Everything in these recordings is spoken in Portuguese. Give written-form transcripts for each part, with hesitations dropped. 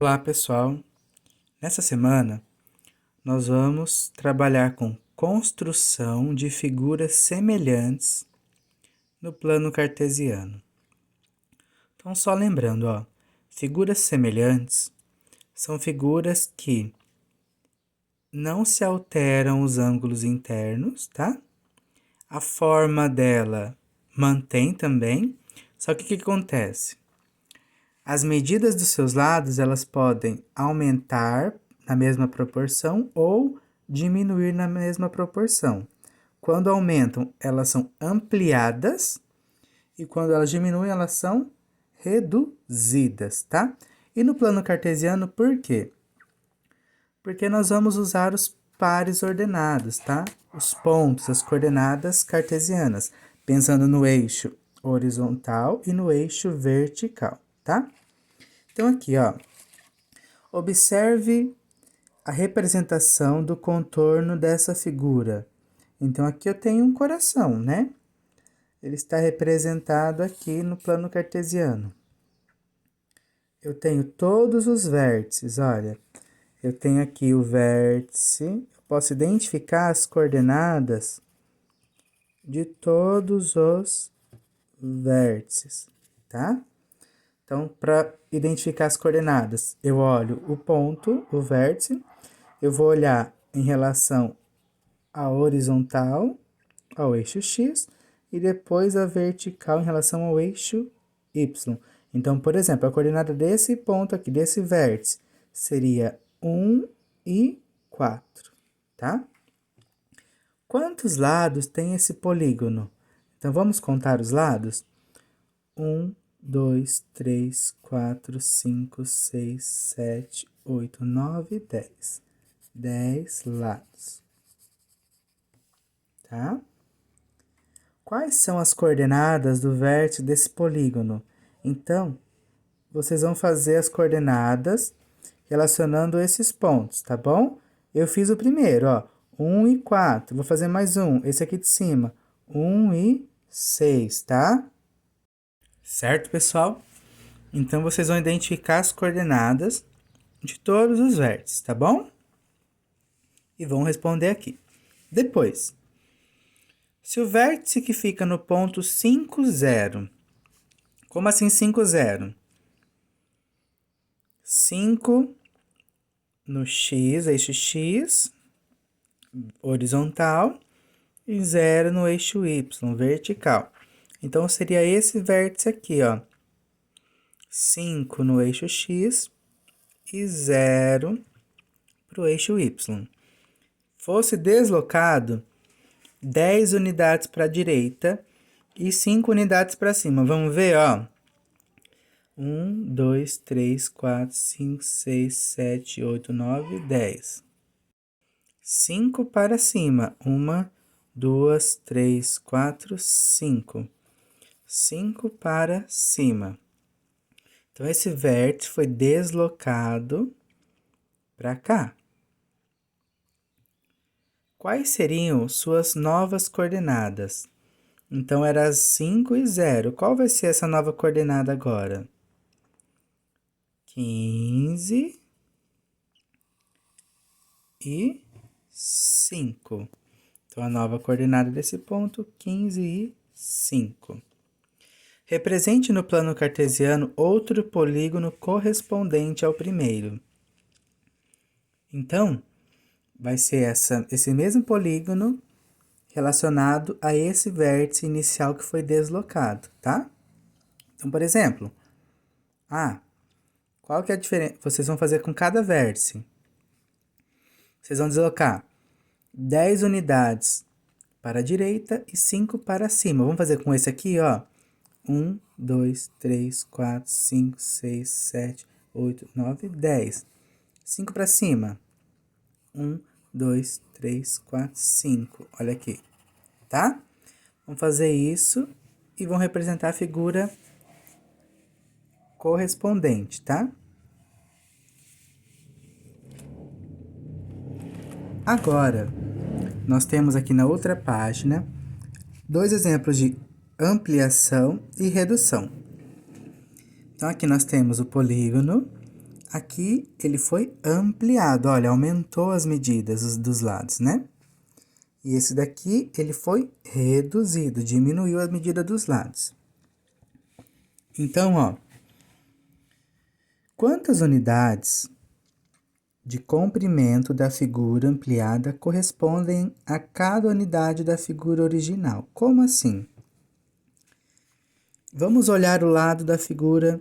Olá, pessoal. Nessa semana, nós vamos trabalhar com construção de figuras semelhantes no plano cartesiano. Então, só lembrando, figuras semelhantes são figuras que não se alteram os ângulos internos, tá? A forma dela mantém também, só que o que acontece? As medidas dos seus lados, elas podem aumentar na mesma proporção ou diminuir na mesma proporção. Quando aumentam, elas são ampliadas e quando elas diminuem, elas são reduzidas, tá? E no plano cartesiano, por quê? Porque nós vamos usar os pares ordenados, tá? Os pontos, as coordenadas cartesianas, pensando no eixo horizontal e no eixo vertical, tá? Então aqui, observe a representação do contorno dessa figura. Então aqui eu tenho um coração, né? Ele está representado aqui no plano cartesiano. Eu tenho todos os vértices, olha. Eu tenho aqui o vértice, eu posso identificar as coordenadas de todos os vértices, tá? Então, para identificar as coordenadas, eu olho o ponto, o vértice, eu vou olhar em relação à horizontal, ao eixo X, e depois a vertical em relação ao eixo Y. Então, por exemplo, a coordenada desse ponto aqui, desse vértice, seria 1 e 4, tá? Quantos lados tem esse polígono? Então, vamos contar os lados? 1, 2, 3, 4, 5, 6, 7, 8, 9, 10. 10 lados. Tá? Quais são as coordenadas do vértice desse polígono? Então, vocês vão fazer as coordenadas relacionando esses pontos, tá bom? Eu fiz o primeiro, 1 e 4. Vou fazer mais um, esse aqui de cima. 1 e 6, tá? Certo, pessoal? Então, vocês vão identificar as coordenadas de todos os vértices, tá bom? E vão responder aqui. Depois, se o vértice que fica no ponto 5, 0. Como assim 5, 0? 5 no X, eixo X, horizontal, e 0 no eixo Y, vertical. Então, seria esse vértice aqui, 5 no eixo X e 0 para o eixo Y. Fosse deslocado 10 unidades para a direita e 5 unidades para cima. Vamos ver, 1, 2, 3, 4, 5, 6, 7, 8, 9, 10. 5 para cima. 1, 2, 3, 4, 5. 5 para cima. Então, esse vértice foi deslocado para cá. Quais seriam suas novas coordenadas? Então, era 5 e 0. Qual vai ser essa nova coordenada agora? 15 e 5. Então, a nova coordenada desse ponto, 15 e 5. Represente no plano cartesiano outro polígono correspondente ao primeiro. Então, vai ser esse mesmo polígono relacionado a esse vértice inicial que foi deslocado, tá? Então, por exemplo, qual que é a diferença? Vocês vão fazer com cada vértice. Vocês vão deslocar 10 unidades para a direita e 5 para cima. Vamos fazer com esse aqui, 1, 2, 3, 4, 5, 6, 7, 8, 9, 10. 5 para cima. 1, 2, 3, 4, 5. Olha aqui, tá? Vamos fazer isso e vão representar a figura correspondente, tá? Agora, nós temos aqui na outra página 2 exemplos de ampliação e redução. Então, aqui nós temos o polígono aqui ele foi ampliado, olha, aumentou as medidas dos lados, né? E esse daqui, ele foi reduzido, diminuiu a medida dos lados. Então, ó, quantas unidades de comprimento da figura ampliada correspondem a cada unidade da figura original? Como assim? Vamos olhar o lado da figura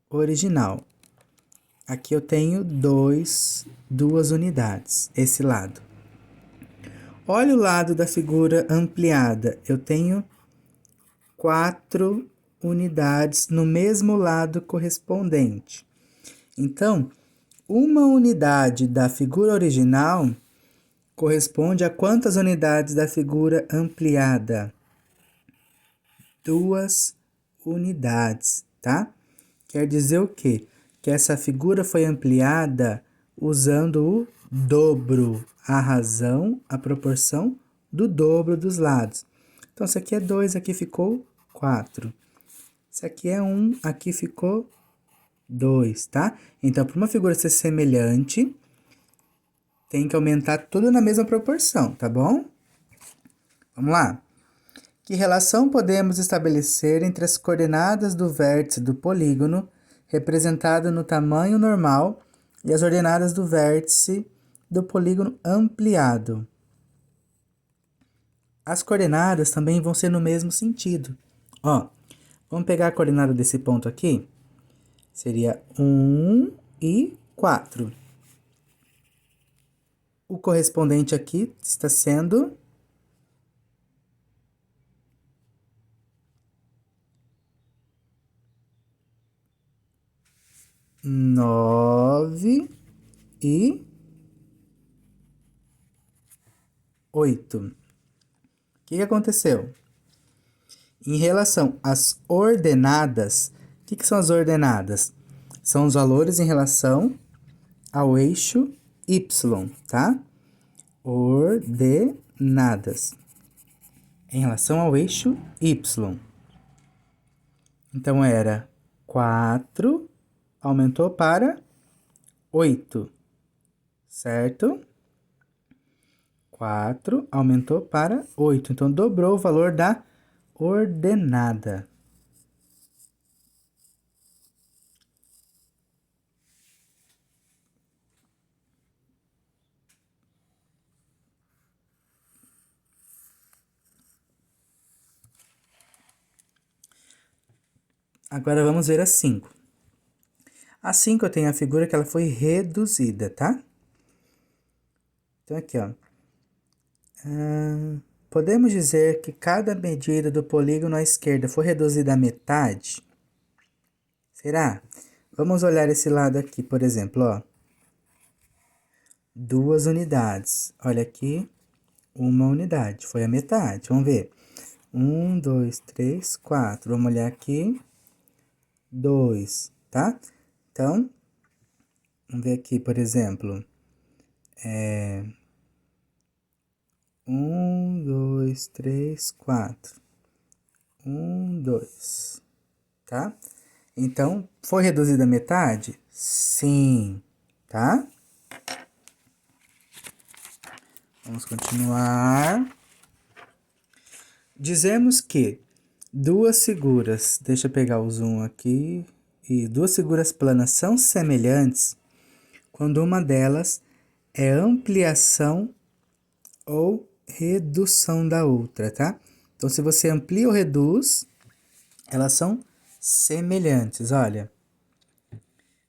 original. Aqui eu tenho duas unidades, esse lado. Olha o lado da figura ampliada. Eu tenho 4 unidades no mesmo lado correspondente. Então, uma unidade da figura original corresponde a quantas unidades da figura ampliada? 2 unidades, tá? Quer dizer o quê? Que essa figura foi ampliada usando o dobro, a razão, a proporção do dobro dos lados. Então, isso aqui é 2, aqui ficou 4. Isso aqui é 1, aqui ficou 2, tá? Então, para uma figura ser semelhante, tem que aumentar tudo na mesma proporção, tá bom? Vamos lá. Que relação podemos estabelecer entre as coordenadas do vértice do polígono, representado no tamanho normal, e as ordenadas do vértice do polígono ampliado? As coordenadas também vão ser no mesmo sentido. Ó, vamos pegar a coordenada desse ponto aqui. Seria 1 e 4. O correspondente aqui está sendo 9 e 8. O que aconteceu? Em relação às ordenadas, o que são as ordenadas? São os valores em relação ao eixo Y, tá? Ordenadas em relação ao eixo Y. Então, era 4, aumentou para 8, certo? 4 aumentou para 8. Então, dobrou o valor da ordenada. Agora, vamos ver a 5. A 5 eu tenho a figura que ela foi reduzida, tá? Então, aqui, ó. Podemos dizer que cada medida do polígono à esquerda foi reduzida à metade? Será? Vamos olhar esse lado aqui, por exemplo, ó. 2 unidades. Olha aqui, 1 unidade. Foi a metade. Vamos ver. 1, 2, 3, 4. Vamos olhar aqui. 2, tá? Então, vamos ver aqui, por exemplo. 1, 2, 3, 4. 1, 2. Tá? Então, foi reduzida a metade? Sim. Tá? Vamos continuar. Dizemos que duas figuras, deixa eu pegar o zoom aqui, e duas figuras planas são semelhantes quando uma delas é ampliação ou redução da outra, tá? Então, se você amplia ou reduz, elas são semelhantes, olha.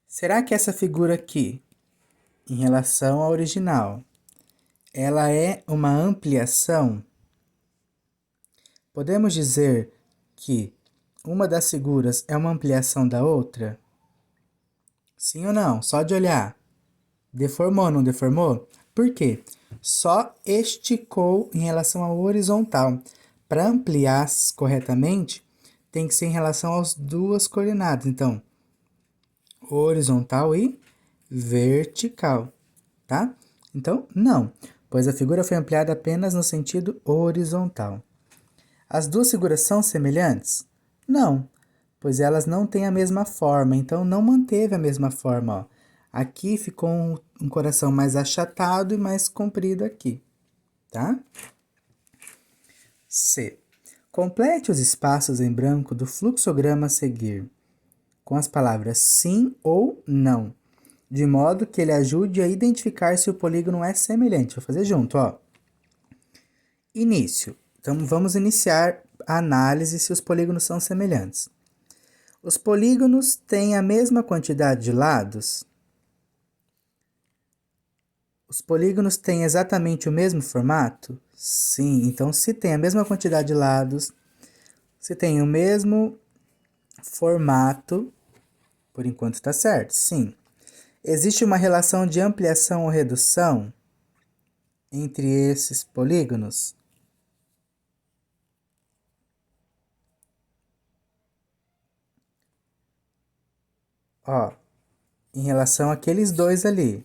Será que essa figura aqui, em relação à original, ela é uma ampliação? Podemos dizer que uma das figuras é uma ampliação da outra? Sim ou não? Só de olhar. Deformou ou não deformou? Por quê? Só esticou em relação ao horizontal. Para ampliar corretamente, tem que ser em relação às duas coordenadas. Então, horizontal e vertical, tá? Então, não, pois a figura foi ampliada apenas no sentido horizontal. As duas figuras são semelhantes? Não, pois elas não têm a mesma forma, então não manteve a mesma forma, ó. Aqui ficou um coração mais achatado e mais comprido aqui, tá? C. Complete os espaços em branco do fluxograma a seguir, com as palavras sim ou não, de modo que ele ajude a identificar se o polígono é semelhante. Vou fazer junto, ó. Início. Então, vamos iniciar a análise se os polígonos são semelhantes. Os polígonos têm a mesma quantidade de lados? Os polígonos têm exatamente o mesmo formato? Sim, então se tem a mesma quantidade de lados, se tem o mesmo formato, por enquanto está certo, sim. Existe uma relação de ampliação ou redução entre esses polígonos? Ó, em relação àqueles dois ali,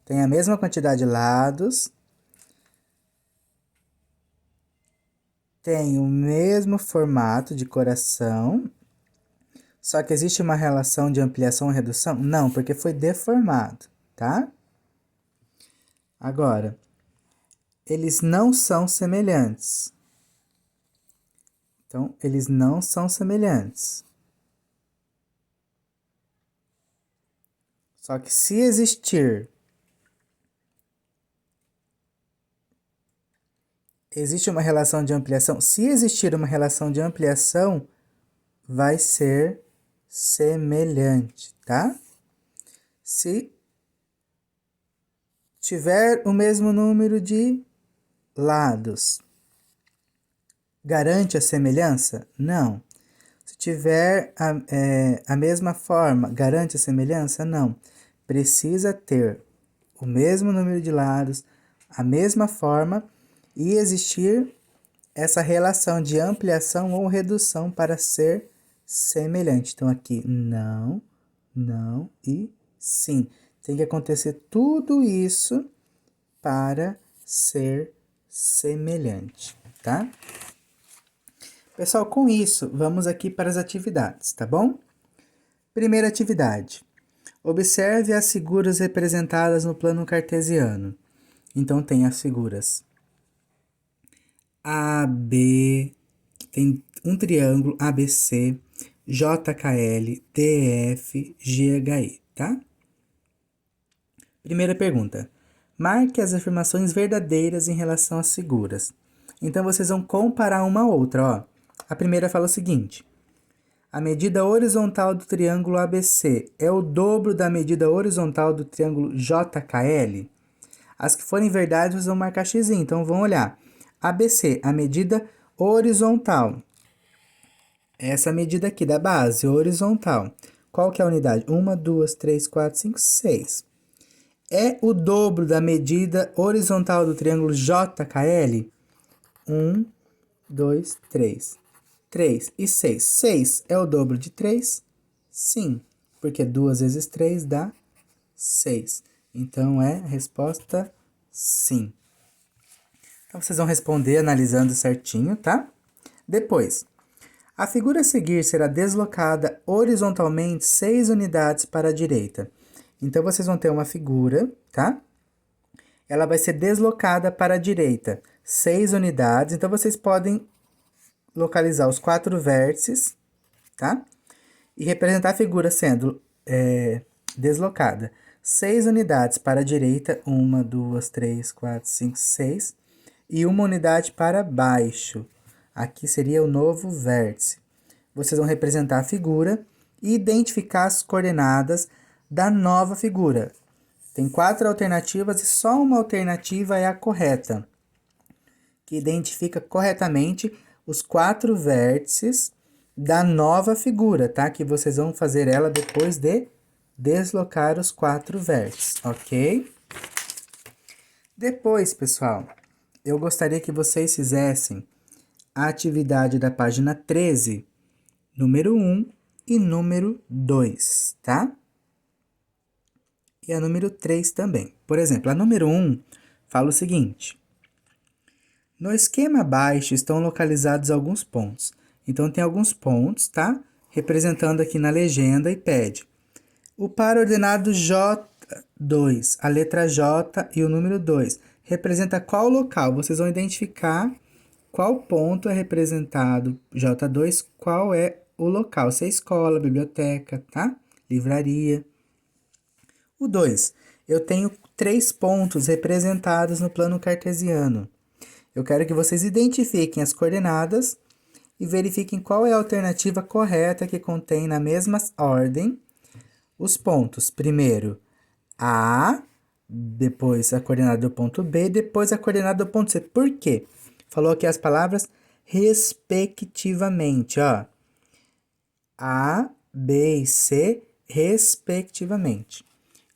tem a mesma quantidade de lados, tem o mesmo formato de coração, só que existe uma relação de ampliação ou redução? Não, porque foi deformado, tá? Agora, eles não são semelhantes. Então, eles não são semelhantes. Só que se existir, existe uma relação de ampliação? Se existir uma relação de ampliação, vai ser semelhante, tá? Se tiver o mesmo número de lados, garante a semelhança? Não. Se tiver a mesma forma, garante a semelhança? Não. Precisa ter o mesmo número de lados, a mesma forma e existir essa relação de ampliação ou redução para ser semelhante. Então, aqui, não, não e sim. Tem que acontecer tudo isso para ser semelhante, tá? Pessoal, com isso, vamos aqui para as atividades, tá bom? Primeira atividade. Observe as figuras representadas no plano cartesiano. Então, tem as figuras AB, tem um triângulo ABC, JKL, DF, GHI, tá? Primeira pergunta. Marque as afirmações verdadeiras em relação às figuras. Então, vocês vão comparar uma a outra, ó. A primeira fala o seguinte: a medida horizontal do triângulo ABC é o dobro da medida horizontal do triângulo JKL? As que forem verdade, vocês vão marcar X. Então, vão olhar. ABC, a medida horizontal. Essa medida aqui da base, horizontal. Qual que é a unidade? 1, 2, 3, 4, 5, 6. É o dobro da medida horizontal do triângulo JKL? 1, 2, 3. 3 e 6. 6 é o dobro de 3? Sim, porque 2 vezes 3 dá 6. Então, é a resposta sim. Então, vocês vão responder analisando certinho, tá? Depois, a figura a seguir será deslocada horizontalmente 6 unidades para a direita. Então, vocês vão ter uma figura, tá? Ela vai ser deslocada para a direita 6 unidades. Então, vocês podem localizar os 4 vértices, tá? E representar a figura sendo deslocada 6 unidades para a direita, 1, 2, 3, 4, 5, 6, e uma unidade para baixo. Aqui seria o novo vértice. Vocês vão representar a figura e identificar as coordenadas da nova figura. Tem 4 alternativas e só uma alternativa é a correta, que identifica corretamente os 4 vértices da nova figura, tá? Que vocês vão fazer ela depois de deslocar os 4 vértices, ok? Depois, pessoal, eu gostaria que vocês fizessem a atividade da página 13, número 1 e número 2, tá? E a número 3 também. Por exemplo, a número 1 fala o seguinte: no esquema abaixo estão localizados alguns pontos. Então, tem alguns pontos, tá? representando aqui na legenda e pede o par ordenado J2, a letra J e o número 2, representa qual local? Vocês vão identificar qual ponto é representado J2, qual é o local, se é escola, biblioteca, tá? Livraria. O 2, eu tenho 3 pontos representados no plano cartesiano. Eu quero que vocês identifiquem as coordenadas e verifiquem qual é a alternativa correta que contém na mesma ordem os pontos. Primeiro A, depois a coordenada do ponto B, depois a coordenada do ponto C. Por quê? Falou aqui as palavras respectivamente, ó. A, B e C, respectivamente.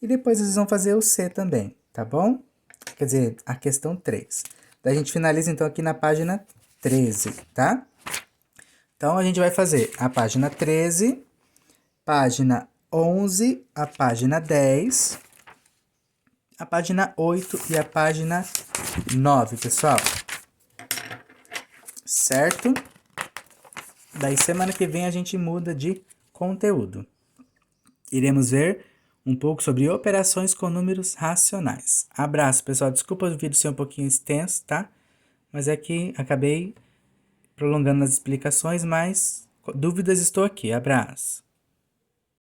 E depois vocês vão fazer o C também, tá bom? Quer dizer, a questão 3. Daí a gente finaliza então aqui na página 13, tá? Então a gente vai fazer a página 13, página 11, a página 10, a página 8 e a página 9, pessoal. Certo? Daí semana que vem a gente muda de conteúdo. Iremos ver um pouco sobre operações com números racionais. Abraço, pessoal. Desculpa o vídeo ser um pouquinho extenso, tá? Mas é que acabei prolongando as explicações, mas dúvidas estou aqui. Abraço.